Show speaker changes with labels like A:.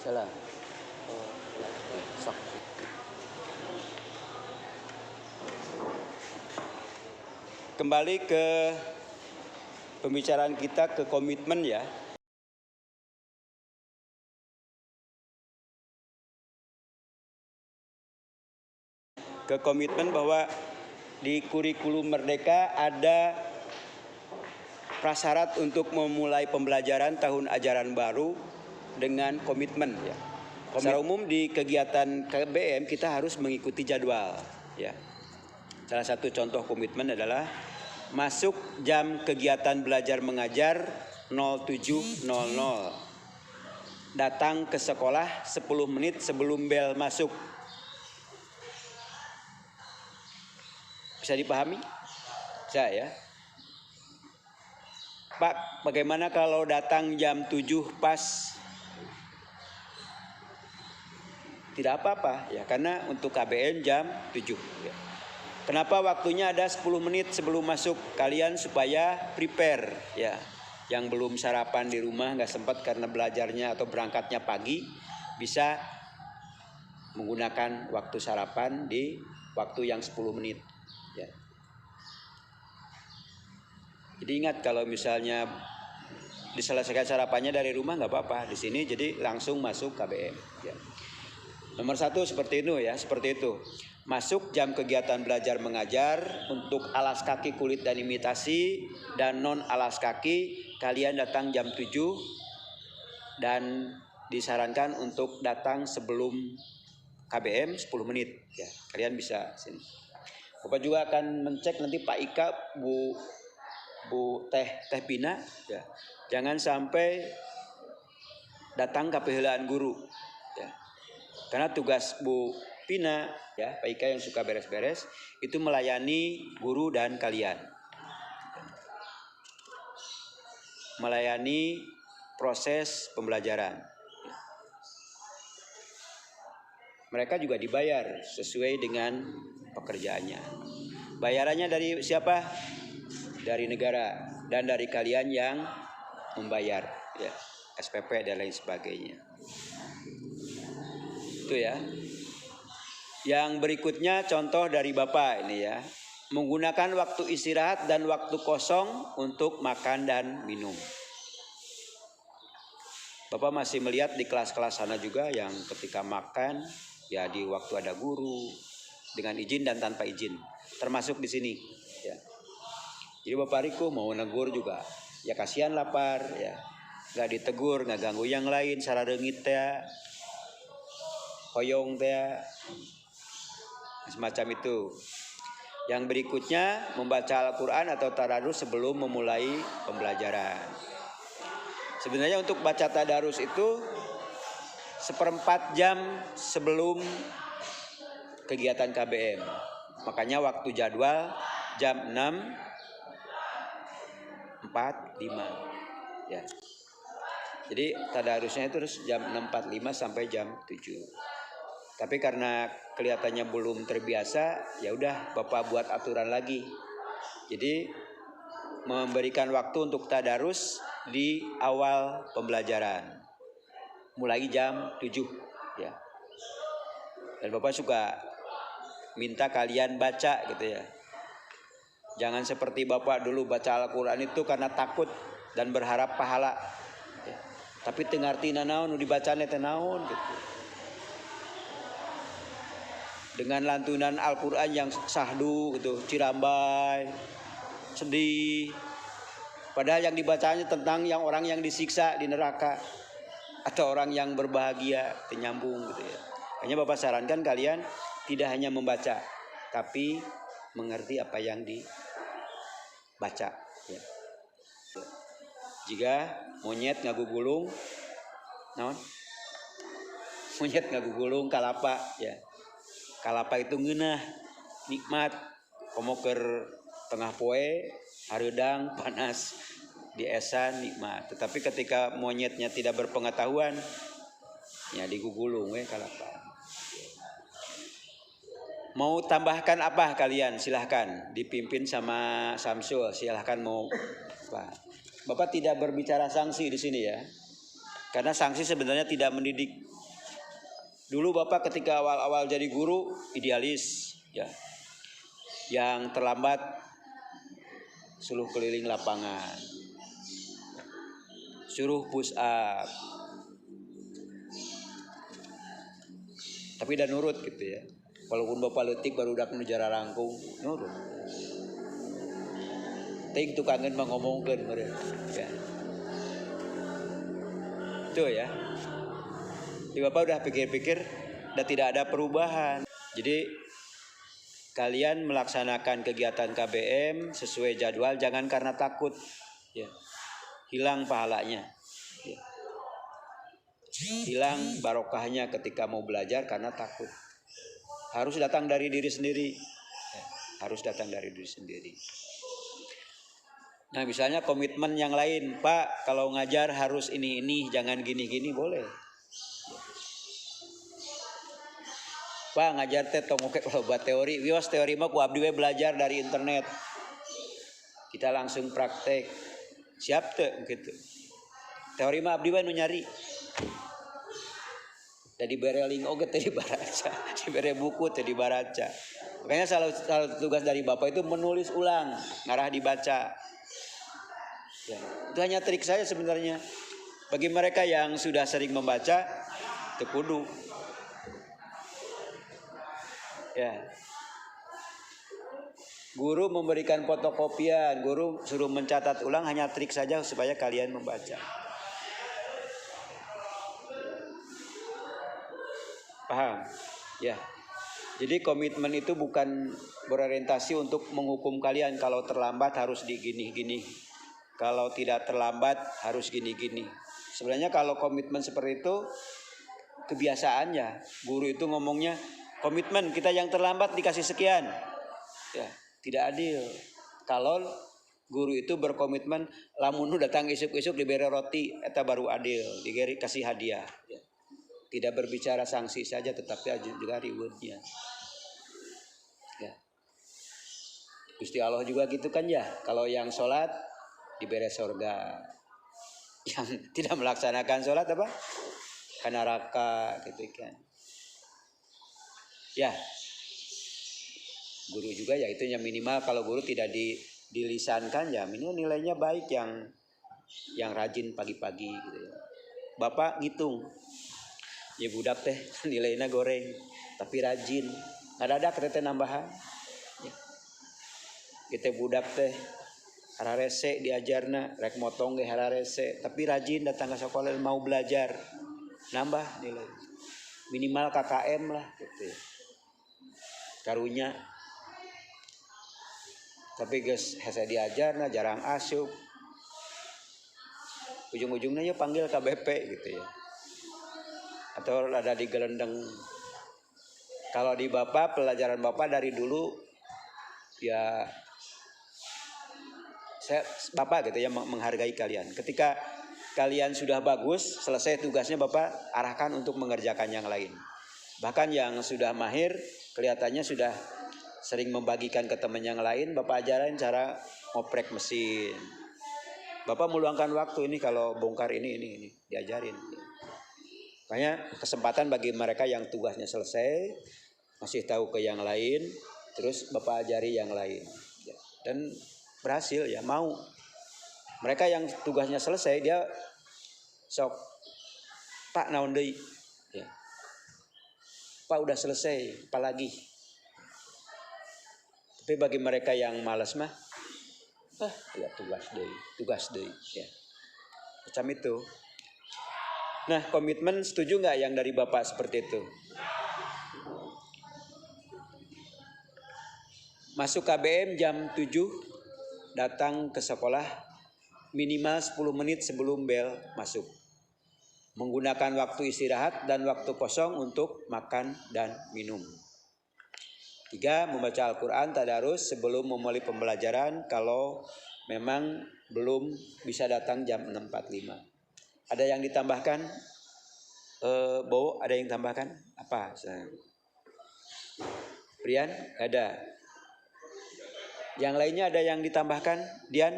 A: Salah. Sok. Kembali ke pembicaraan kita ke komitmen ya. Ke komitmen bahwa di kurikulum Merdeka ada prasyarat untuk memulai pembelajaran tahun ajaran baru dengan komitmen ya. Secara umum di kegiatan KBM kita harus mengikuti jadwal ya. Salah satu contoh komitmen adalah masuk jam kegiatan belajar mengajar 07.00. Datang ke sekolah 10 menit sebelum bel masuk. Bisa dipahami? Bisa ya. Pak, bagaimana kalau datang jam 7 pas? Tidak apa-apa ya, karena untuk KBM jam 7 ya. Kenapa waktunya ada 10 menit sebelum masuk? Kalian supaya prepare ya. Yang belum sarapan di rumah nggak sempat karena belajarnya atau berangkatnya pagi, bisa menggunakan waktu sarapan di waktu yang 10 menit ya. Jadi ingat, kalau misalnya diselesaikan sarapannya dari rumah nggak apa-apa, di sini jadi langsung masuk KBM ya. Nomor 1 seperti itu ya, seperti itu. Masuk jam kegiatan belajar mengajar. Untuk alas kaki, kulit dan imitasi dan non alas kaki kalian datang jam 7 dan disarankan untuk datang sebelum KBM 10 menit ya. Kalian bisa sini. Bapak juga akan mencek nanti Pak Ika, Bu Teh Pina ya. Jangan sampai datang ke penghelaan guru ya. Karena tugas Bu Pina ya, Pak Ika yang suka beres-beres, itu melayani guru dan kalian. Melayani proses pembelajaran. Mereka juga dibayar sesuai dengan pekerjaannya. Bayarannya dari siapa? Dari negara dan dari kalian yang membayar ya, SPP dan lain sebagainya. Itu ya. Yang berikutnya contoh dari Bapak ini ya. Menggunakan waktu istirahat dan waktu kosong untuk makan dan minum. Bapak masih melihat di kelas-kelas sana juga yang ketika makan ya di waktu ada guru, dengan izin dan tanpa izin, termasuk di sini ya. Jadi Bapak Riko mau negur juga, ya kasihan lapar ya, nggak ditegur, nggak ganggu yang lain, sararengit teh, hoyong teh, semacam itu. Yang berikutnya membaca Al-Quran atau tadarus sebelum memulai pembelajaran. Sebenarnya untuk baca tadarus itu 1/4 jam sebelum kegiatan KBM. Makanya waktu jadwal jam 6.45 ya. Jadi tadarusnya itu terus jam 6.45 sampai jam 7. Tapi karena kelihatannya belum terbiasa, ya udah Bapak buat aturan lagi. Jadi memberikan waktu untuk tadarus di awal pembelajaran. Mulai jam 7 ya. Dan Bapak suka minta kalian baca gitu ya. Jangan seperti Bapak dulu baca Al-Quran itu karena takut dan berharap pahala ya. Tapi tengarti naon dibacanya tenaon gitu. Dengan lantunan Al-Quran yang sahdu gitu, cirambai, sedih. Padahal yang dibacanya tentang yang orang yang disiksa di neraka atau orang yang berbahagia, nyambung gitu ya. Hanya Bapak sarankan kalian tidak hanya membaca, tapi mengerti apa yang dibaca ya. Jika monyet ngagugulung, naon? Monyet ngagugulung kalapa ya. Kalapa itu ngeunah, nikmat, komo keur tengah poe, hareudang, panas, diesan nikmat. Tetapi ketika monyetnya tidak berpengetahuan, ya digugulung kalapa. Mau tambahkan apa kalian? Silahkan, dipimpin sama Samsul. Silahkan mau apa? Bapak tidak berbicara sanksi di sini ya. Karena sanksi sebenarnya tidak mendidik. Dulu Bapak ketika awal-awal jadi guru idealis, ya, yang terlambat suruh keliling lapangan, suruh push up, tapi udah nurut gitu ya. Walaupun Bapak letik baru udah menjara rangkung, nurut. Ting tukangan mengomongkan mereka, ya. Itu ya. Di Bapak udah pikir-pikir, udah tidak ada perubahan. Jadi kalian melaksanakan kegiatan KBM sesuai jadwal, jangan karena takut, ya. Hilang pahalanya, ya. Hilang barokahnya ketika mau belajar karena takut. Harus datang dari diri sendiri, ya. Harus datang dari diri sendiri. Nah misalnya komitmen yang lain, Pak kalau ngajar harus ini jangan gini boleh. Pak ngajar teh tong oke kalau buat teori, wios teori mah ku abdi we belajar dari internet. Kita langsung praktek. Siap teh gitu. Teori mah abdi we nu nyari. Tadi bereling oge teh dibaraca, dibere buku teh dibaraca. Makanya salah tugas dari Bapak itu menulis ulang, ngarah dibaca. Ya, itu hanya trik saya sebenarnya. Bagi mereka yang sudah sering membaca, tekudu. Ya. Guru memberikan fotokopian, guru suruh mencatat ulang, hanya trik saja supaya kalian membaca. Paham? Ya. Jadi komitmen itu bukan berorientasi untuk menghukum kalian kalau terlambat harus digini-gini. Kalau tidak terlambat harus gini-gini. Sebenarnya kalau komitmen seperti itu kebiasaannya. Guru itu ngomongnya komitmen kita yang terlambat dikasih sekian. Ya, tidak adil. Kalau guru itu berkomitmen lamun datang isuk-isuk diberi roti eta baru adil, diberi kasih hadiah. Ya. Tidak berbicara sanksi saja tetapi juga rewardnya. Ya. Gusti Allah juga gitu kan ya. Kalau yang sholat diberi surga, yang tidak melaksanakan sholat apa? Karena neraka gitu kan. Ya, guru juga ya itu yang minimal kalau guru tidak dilisankan ya minimal nilainya baik yang rajin pagi-pagi gitu ya. Bapak ngitung, ya budak teh nilainya goreng tapi rajin, ada kita nambahan. Ya. Kita budak teh hararese diajarna rek motong ge hararese tapi rajin datang ke sekolah mau belajar nambah nilai minimal KKM lah gitu ya. Karunya tapi geus hese diajarna jarang asup ujung-ujungnya ya panggil KBP gitu ya atau ada di gelendeng. Kalau di Bapak pelajaran Bapak dari dulu ya Bapak gitu ya menghargai kalian. Ketika kalian sudah bagus, selesai tugasnya Bapak arahkan untuk mengerjakan yang lain. Bahkan yang sudah mahir kelihatannya sudah sering membagikan ke teman yang lain, Bapak ajarin cara ngoprek mesin. Bapak meluangkan waktu ini kalau bongkar ini diajarin. Makanya kesempatan bagi mereka yang tugasnya selesai, masih tahu ke yang lain, terus Bapak ajari yang lain. Dan berhasil ya mau. Mereka yang tugasnya selesai dia sok Pak naon deui ya. Pak udah selesai apalagi. Tapi bagi mereka yang malas mah ya tugas deui ya. Macam itu. Nah, komitmen setuju nggak yang dari Bapak seperti itu? Masuk KBM jam 7 datang ke sekolah minimal 10 menit sebelum bel masuk. Menggunakan waktu istirahat dan waktu kosong untuk makan dan minum. 3. Membaca Al-Quran tadarus sebelum memulai pembelajaran kalau memang belum bisa datang jam 6.45. Ada yang ditambahkan? Bo, ada yang tambahkan? Apa? Brian? Ada. Yang lainnya ada yang ditambahkan? Dian?